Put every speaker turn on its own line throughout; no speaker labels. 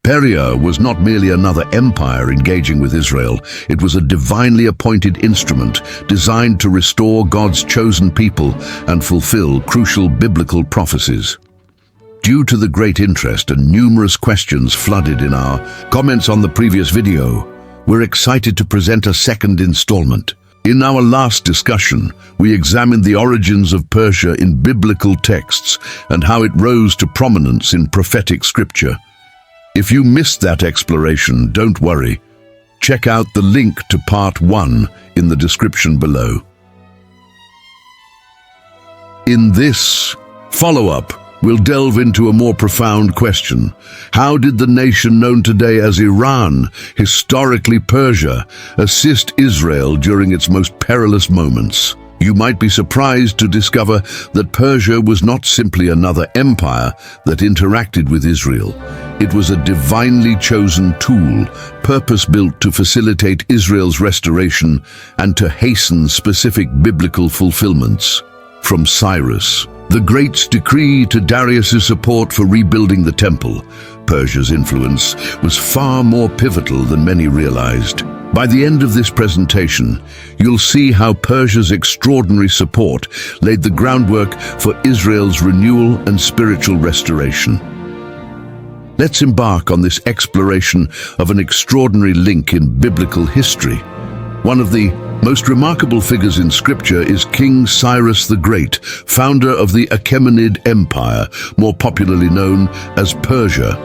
Persia was not merely another empire engaging with Israel, it was a divinely appointed instrument designed to restore God's chosen people and fulfill crucial biblical prophecies. Due to the great interest and numerous questions flooded in our comments on the previous video, we're excited to present a second installment. In our last discussion, we examined the origins of Persia in biblical texts and how it rose to prominence in prophetic scripture. If you missed that exploration, don't worry. Check out the link to part 1 in the description below. In this follow-up, we'll delve into a more profound question. How did the nation known today as Iran, historically Persia, assist Israel during its most perilous moments? You might be surprised to discover that Persia was not simply another empire that interacted with Israel. It was a divinely chosen tool, purpose-built to facilitate Israel's restoration and to hasten specific biblical fulfillments. From Cyrus the Great's decree to Darius's support for rebuilding the temple, Persia's influence was far more pivotal than many realized. By the end of this presentation, you'll see how Persia's extraordinary support laid the groundwork for Israel's renewal and spiritual restoration. Let's embark on this exploration of an extraordinary link in biblical history. One of the most remarkable figures in Scripture is King Cyrus the Great, founder of the Achaemenid Empire, more popularly known as Persia.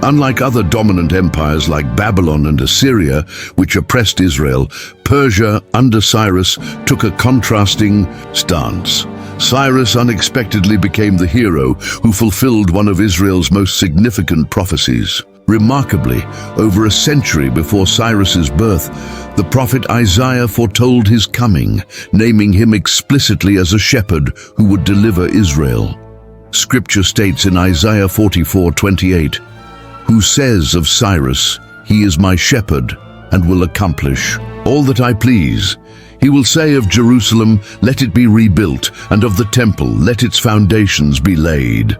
Unlike other dominant empires like Babylon and Assyria, which oppressed Israel, Persia, under Cyrus, took a contrasting stance. Cyrus unexpectedly became the hero who fulfilled one of Israel's most significant prophecies. Remarkably, over a century before Cyrus's birth, the prophet Isaiah foretold his coming, naming him explicitly as a shepherd who would deliver Israel. Scripture states in Isaiah 44:28, "Who says of Cyrus, 'He is my shepherd, and will accomplish all that I please.' He will say of Jerusalem, 'Let it be rebuilt,' and of the temple, 'Let its foundations be laid.'"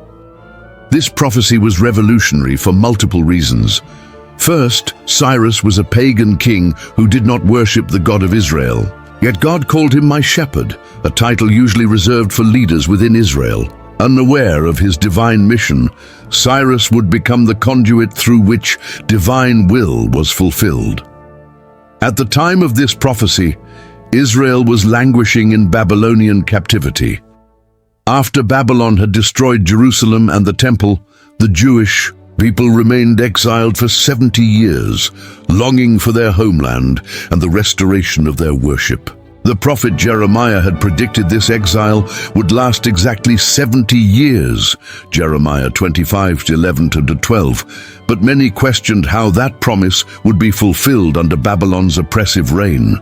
This prophecy was revolutionary for multiple reasons. First, Cyrus was a pagan king who did not worship the God of Israel. Yet God called him my shepherd, a title usually reserved for leaders within Israel. Unaware of his divine mission, Cyrus would become the conduit through which divine will was fulfilled. At the time of this prophecy, Israel was languishing in Babylonian captivity. After Babylon had destroyed Jerusalem and the temple, the Jewish people remained exiled for 70 years, longing for their homeland and the restoration of their worship. The prophet Jeremiah had predicted this exile would last exactly 70 years, Jeremiah 25:11-12, but many questioned how that promise would be fulfilled under Babylon's oppressive reign.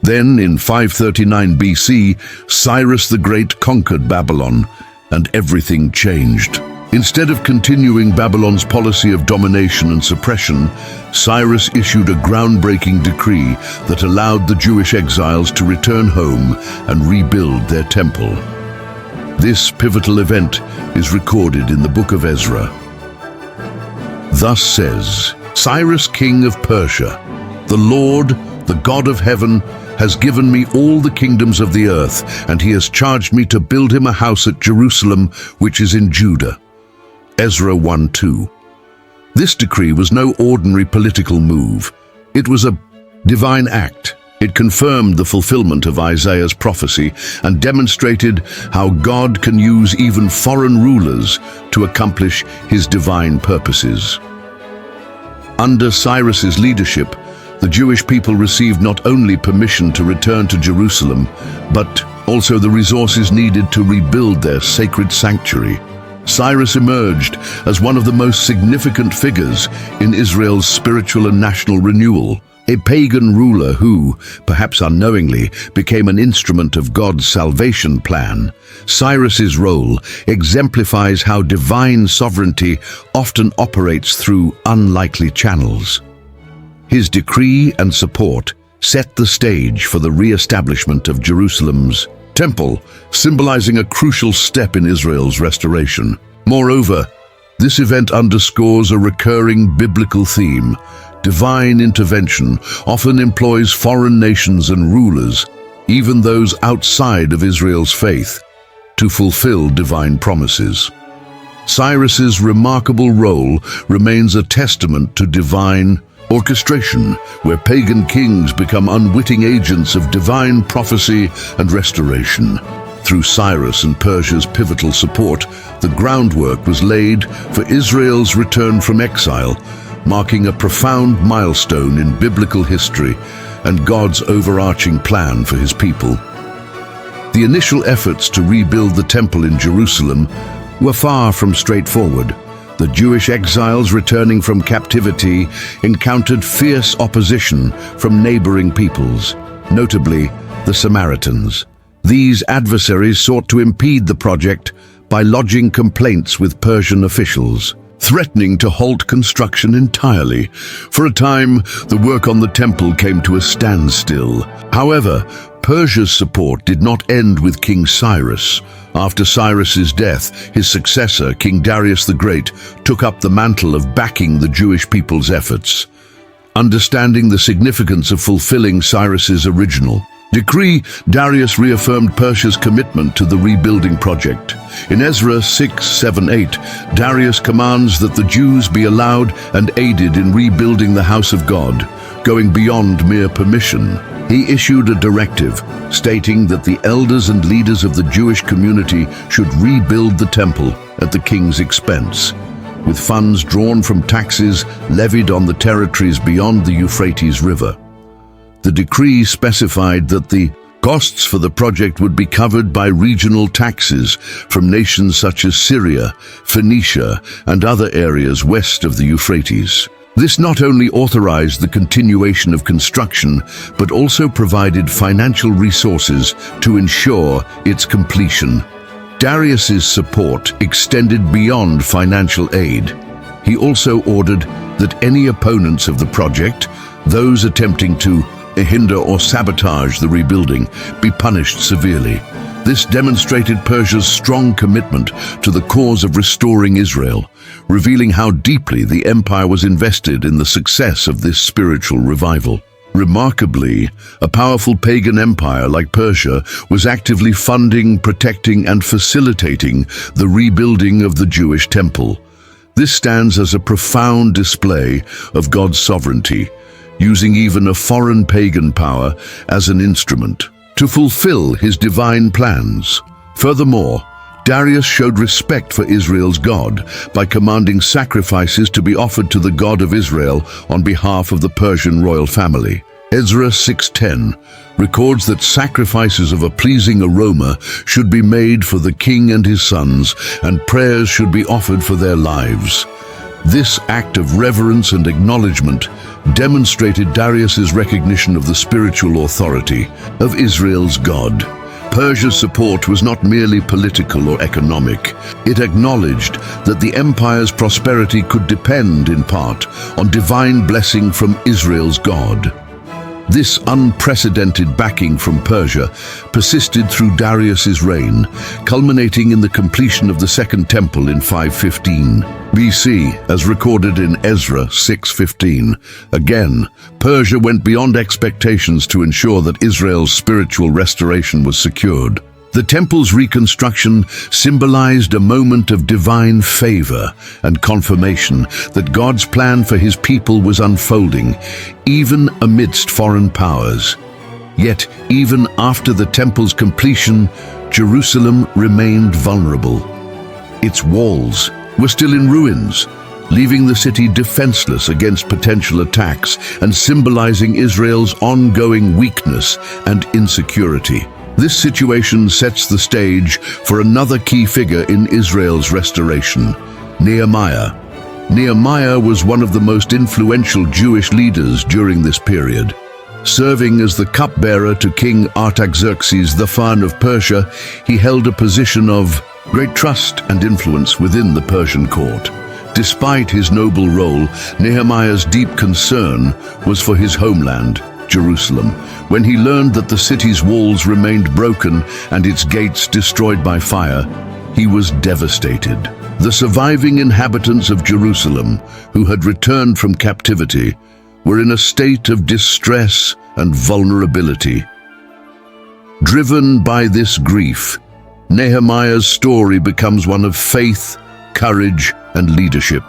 Then, in 539 BC, Cyrus the Great conquered Babylon, and everything changed. Instead of continuing Babylon's policy of domination and suppression, Cyrus issued a groundbreaking decree that allowed the Jewish exiles to return home and rebuild their temple. This pivotal event is recorded in the book of Ezra. Thus says Cyrus, king of Persia, "The Lord, the God of heaven, has given me all the kingdoms of the earth, and he has charged me to build him a house at Jerusalem, which is in Judah." Ezra 1:2. This decree was no ordinary political move. It was a divine act. It confirmed the fulfillment of Isaiah's prophecy and demonstrated how God can use even foreign rulers to accomplish his divine purposes. Under Cyrus's leadership, the Jewish people received not only permission to return to Jerusalem, but also the resources needed to rebuild their sacred sanctuary. Cyrus emerged as one of the most significant figures in Israel's spiritual and national renewal, a pagan ruler who, perhaps unknowingly, became an instrument of God's salvation plan. Cyrus's role exemplifies how divine sovereignty often operates through unlikely channels. His decree and support set the stage for the re-establishment of Jerusalem's temple, symbolizing a crucial step in Israel's restoration. Moreover, This event underscores a recurring biblical theme. Divine intervention often employs foreign nations and rulers, even those outside of Israel's faith, to fulfill divine promises. Cyrus's remarkable role remains a testament to divine orchestration, where pagan kings become unwitting agents of divine prophecy and restoration. Through Cyrus and Persia's pivotal support, the groundwork was laid for Israel's return from exile, marking a profound milestone in biblical history and God's overarching plan for his people. The initial efforts to rebuild the temple in Jerusalem were far from straightforward. The Jewish exiles returning from captivity encountered fierce opposition from neighboring peoples, notably the Samaritans. These adversaries sought to impede the project by lodging complaints with Persian officials, threatening to halt construction entirely. For a time, the work on the temple came to a standstill. However, Persia's support did not end with King Cyrus. After Cyrus's death, his successor, King Darius the Great, took up the mantle of backing the Jewish people's efforts. Understanding the significance of fulfilling Cyrus's original decree, Darius reaffirmed Persia's commitment to the rebuilding project. In Ezra 6:7-8, Darius commands that the Jews be allowed and aided in rebuilding the house of God, going beyond mere permission. He issued a directive stating that the elders and leaders of the Jewish community should rebuild the temple at the king's expense, with funds drawn from taxes levied on the territories beyond the Euphrates River. The decree specified that the costs for the project would be covered by regional taxes from nations such as Syria, Phoenicia, and other areas west of the Euphrates. This not only authorized the continuation of construction, but also provided financial resources to ensure its completion. Darius's support extended beyond financial aid. He also ordered that any opponents of the project, those attempting to hinder or sabotage the rebuilding, be punished severely. This demonstrated Persia's strong commitment to the cause of restoring Israel, revealing how deeply the empire was invested in the success of this spiritual revival. Remarkably, a powerful pagan empire like Persia was actively funding, protecting, and facilitating the rebuilding of the Jewish temple. This stands as a profound display of God's sovereignty, using even a foreign pagan power as an instrument to fulfill his divine plans. Furthermore, Darius showed respect for Israel's God by commanding sacrifices to be offered to the God of Israel on behalf of the Persian royal family. Ezra 6:10 records that sacrifices of a pleasing aroma should be made for the king and his sons, and prayers should be offered for their lives. This act of reverence and acknowledgement demonstrated Darius's recognition of the spiritual authority of Israel's God. Persia's support was not merely political or economic. It acknowledged that the empire's prosperity could depend, in part, on divine blessing from Israel's God. This unprecedented backing from Persia persisted through Darius's reign, culminating in the completion of the Second Temple in 515 BC, as recorded in Ezra 6:15. Again, Persia went beyond expectations to ensure that Israel's spiritual restoration was secured. The temple's reconstruction symbolized a moment of divine favor and confirmation that God's plan for his people was unfolding, even amidst foreign powers. Yet, even after the temple's completion, Jerusalem remained vulnerable. Its walls were still in ruins, leaving the city defenseless against potential attacks and symbolizing Israel's ongoing weakness and insecurity. This situation sets the stage for another key figure in Israel's restoration, Nehemiah. Nehemiah was one of the most influential Jewish leaders during this period. Serving as the cupbearer to King Artaxerxes I of Persia, he held a position of great trust and influence within the Persian court. Despite his noble role, Nehemiah's deep concern was for his homeland, Jerusalem. When he learned that the city's walls remained broken and its gates destroyed by fire, he was devastated. The surviving inhabitants of Jerusalem, who had returned from captivity, were in a state of distress and vulnerability. Driven by this grief, Nehemiah's story becomes one of faith, courage, and leadership.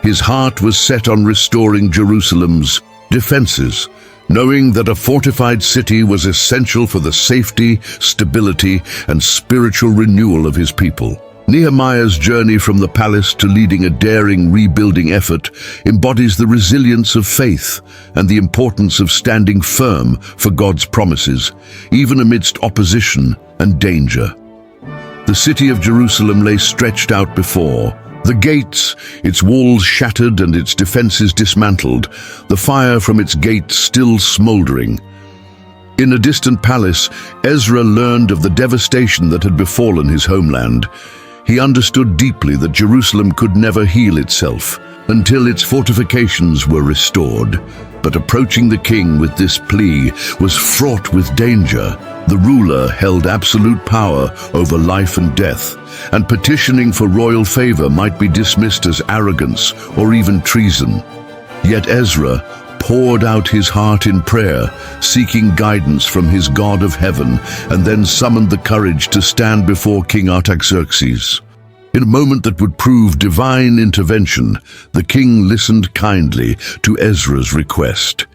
His heart was set on restoring Jerusalem's defenses, knowing that a fortified city was essential for the safety, stability, and spiritual renewal of his people. Nehemiah's journey from the palace to leading a daring rebuilding effort embodies the resilience of faith and the importance of standing firm for God's promises, even amidst opposition and danger. The city of Jerusalem lay stretched out before the gates, its walls shattered and its defenses dismantled, the fire from its gates still smoldering. In a distant palace, Ezra learned of the devastation that had befallen his homeland. He understood deeply that Jerusalem could never heal itself until its fortifications were restored. But approaching the king with this plea was fraught with danger. The ruler held absolute power over life and death, and petitioning for royal favor might be dismissed as arrogance or even treason. Yet Ezra poured out his heart in prayer, seeking guidance from his God of heaven, and then summoned the courage to stand before King Artaxerxes. In a moment that would prove divine intervention, the king listened kindly to Ezra's request.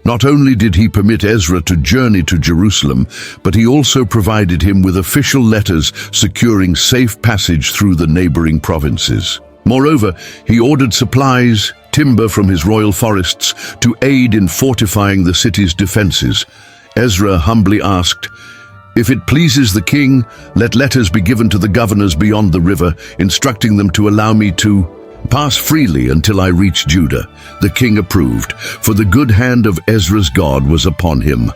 Not only did he permit Ezra to journey to Jerusalem, but he also provided him with official letters securing safe passage through the neighboring provinces. Moreover, he ordered supplies, timber from his royal forests, to aid in fortifying the city's defenses. Ezra humbly asked, "If it pleases the king, let letters be given to the governors beyond the river, instructing them to allow me to pass freely until I reach Judah." The king approved, for the good hand of Ezra's God was upon him.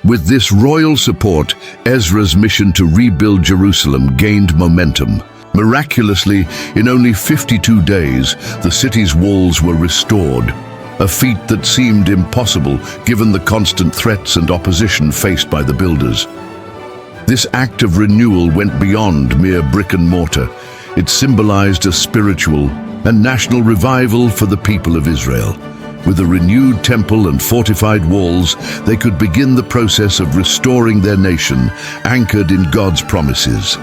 With this royal support, Ezra's mission to rebuild Jerusalem gained momentum. Miraculously, in only 52 days, the city's walls were restored, a feat that seemed impossible given the constant threats and opposition faced by the builders. This act of renewal went beyond mere brick and mortar. It symbolized a spiritual and national revival for the people of Israel. With a renewed temple and fortified walls, they could begin the process of restoring their nation, anchored in God's promises.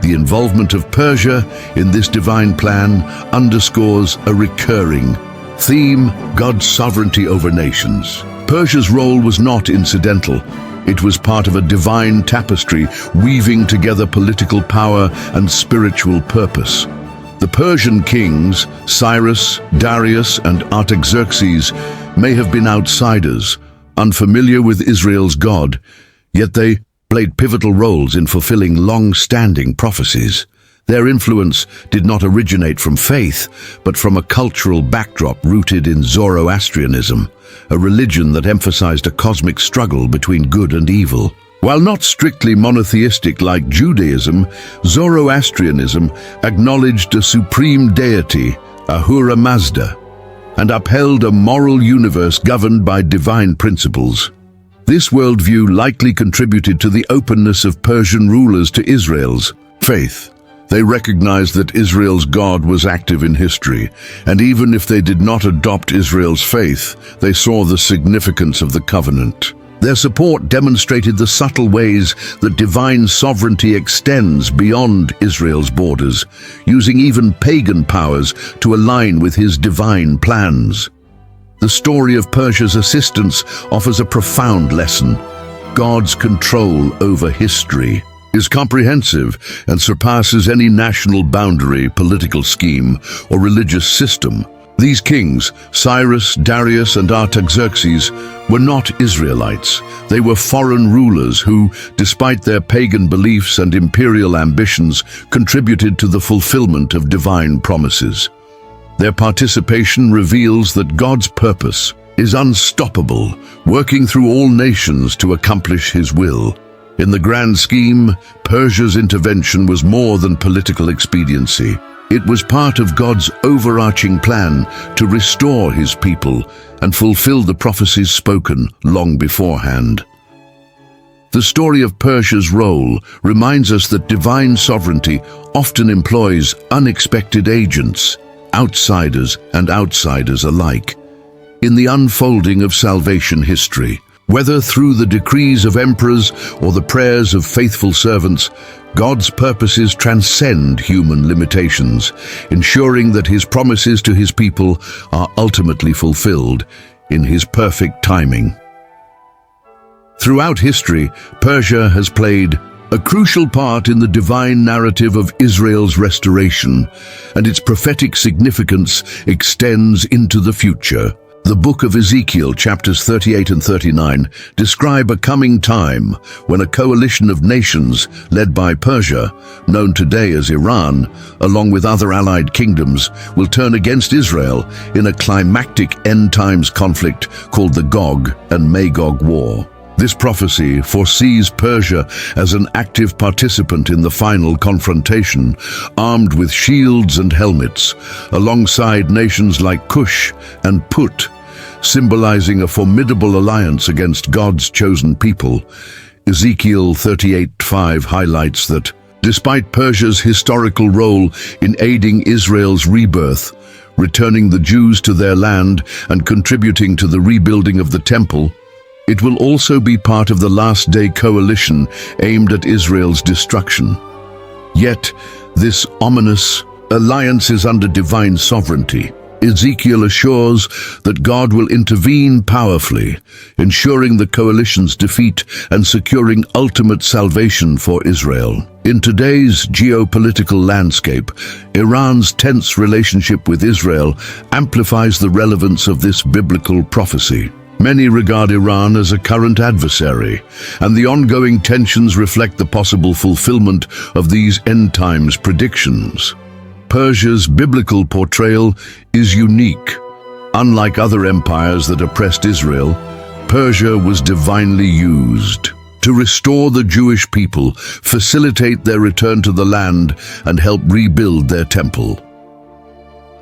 The involvement of Persia in this divine plan underscores a recurring theme: God's sovereignty over nations. Persia's role was not incidental. It was part of a divine tapestry, weaving together political power and spiritual purpose. The Persian kings, Cyrus, Darius, and Artaxerxes, may have been outsiders, unfamiliar with Israel's God, yet they played pivotal roles in fulfilling long-standing prophecies. Their influence did not originate from faith, but from a cultural backdrop rooted in Zoroastrianism, a religion that emphasized a cosmic struggle between good and evil. While not strictly monotheistic like Judaism, Zoroastrianism acknowledged a supreme deity, Ahura Mazda, and upheld a moral universe governed by divine principles. This worldview likely contributed to the openness of Persian rulers to Israel's faith. They recognized that Israel's God was active in history, and even if they did not adopt Israel's faith, they saw the significance of the covenant. Their support demonstrated the subtle ways that divine sovereignty extends beyond Israel's borders, using even pagan powers to align with his divine plans. The story of Persia's assistance offers a profound lesson. God's control over history is comprehensive and surpasses any national boundary, political scheme, or religious system. These kings, Cyrus, Darius, and Artaxerxes, were not Israelites. They were foreign rulers who, despite their pagan beliefs and imperial ambitions, contributed to the fulfillment of divine promises. Their participation reveals that God's purpose is unstoppable, working through all nations to accomplish his will. In the grand scheme, Persia's intervention was more than political expediency. It was part of God's overarching plan to restore his people and fulfill the prophecies spoken long beforehand. The story of Persia's role reminds us that divine sovereignty often employs unexpected agents, outsiders and outsiders alike, in the unfolding of salvation history. Whether through the decrees of emperors or the prayers of faithful servants, God's purposes transcend human limitations, ensuring that His promises to His people are ultimately fulfilled in His perfect timing. Throughout history, Persia has played a crucial part in the divine narrative of Israel's restoration, and its prophetic significance extends into the future. The book of Ezekiel, chapters 38 and 39, describe a coming time when a coalition of nations led by Persia, known today as Iran, along with other allied kingdoms, will turn against Israel in a climactic end-times conflict called the Gog and Magog War. This prophecy foresees Persia as an active participant in the final confrontation, armed with shields and helmets, alongside nations like Cush and Put, symbolizing a formidable alliance against God's chosen people. Ezekiel 38:5 highlights that, despite Persia's historical role in aiding Israel's rebirth, returning the Jews to their land and contributing to the rebuilding of the temple, it will also be part of the last-day coalition aimed at Israel's destruction. Yet, this ominous alliance is under divine sovereignty. Ezekiel assures that God will intervene powerfully, ensuring the coalition's defeat and securing ultimate salvation for Israel. In today's geopolitical landscape, Iran's tense relationship with Israel amplifies the relevance of this biblical prophecy. Many regard Iran as a current adversary, and the ongoing tensions reflect the possible fulfillment of these end-times predictions. Persia's biblical portrayal is unique. Unlike other empires that oppressed Israel, Persia was divinely used to restore the Jewish people, facilitate their return to the land, and help rebuild their temple.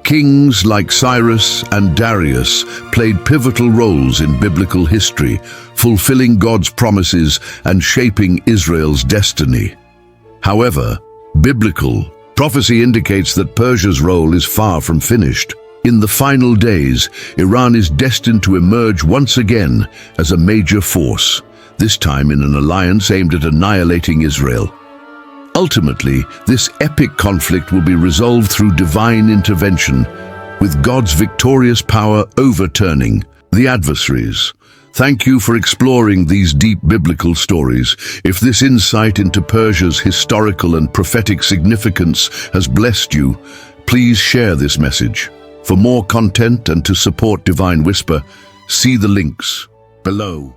Kings like Cyrus and Darius played pivotal roles in biblical history, fulfilling God's promises and shaping Israel's destiny. However, biblical prophecy indicates that Persia's role is far from finished. In the final days, Iran is destined to emerge once again as a major force, this time in an alliance aimed at annihilating Israel. Ultimately, this epic conflict will be resolved through divine intervention, with God's victorious power overturning the adversaries. Thank you for exploring these deep biblical stories. If this insight into Persia's historical and prophetic significance has blessed you, please share this message. For more content and to support Divine Whisper, see the links below.